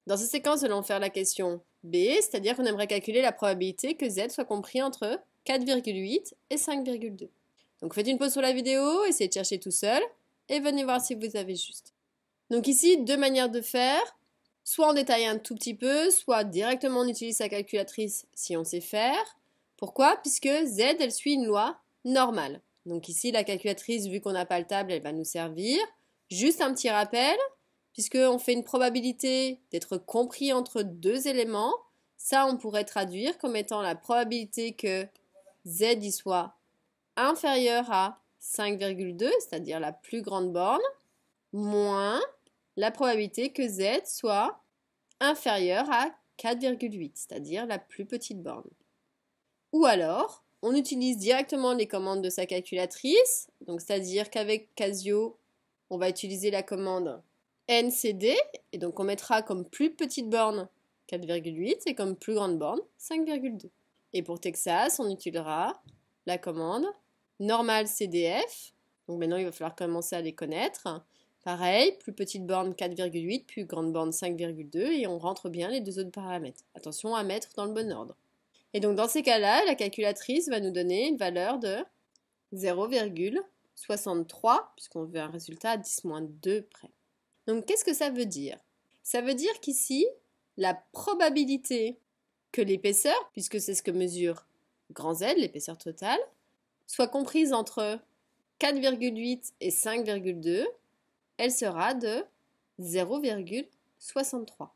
Dans cette séquence, nous allons faire la question B, c'est-à-dire qu'on aimerait calculer la probabilité que Z soit compris entre 4,8 et 5,2. Donc faites une pause sur la vidéo, essayez de chercher tout seul, et venez voir si vous avez juste. Donc ici, deux manières de faire. Soit on détaille un tout petit peu, soit directement on utilise sa calculatrice si on sait faire. Pourquoi? Puisque Z, elle suit une loi normale. Donc ici, la calculatrice, vu qu'on n'a pas le table, elle va nous servir. Juste un petit rappel, puisqu'on fait une probabilité d'être compris entre deux éléments, ça on pourrait traduire comme étant la probabilité que Z y soit inférieur à 5,2, c'est-à-dire la plus grande borne, moins la probabilité que Z soit inférieure à 4,8, c'est-à-dire la plus petite borne. Ou alors, on utilise directement les commandes de sa calculatrice, donc c'est-à-dire qu'avec Casio, on va utiliser la commande NCD, et donc on mettra comme plus petite borne 4,8 et comme plus grande borne 5,2. Et pour Texas, on utilisera la commande normale CDF, donc maintenant il va falloir commencer à les connaître. Pareil, plus petite borne 4,8, plus grande borne 5,2 et on rentre bien les deux autres paramètres. Attention à mettre dans le bon ordre. Et donc dans ces cas-là, la calculatrice va nous donner une valeur de 0,63 puisqu'on veut un résultat à 10-2 près. Donc qu'est-ce que ça veut dire? Ça veut dire qu'ici, la probabilité que l'épaisseur, puisque c'est ce que mesure grand Z, l'épaisseur totale, soit comprise entre 4,8 et 5,2, elle sera de 0,63.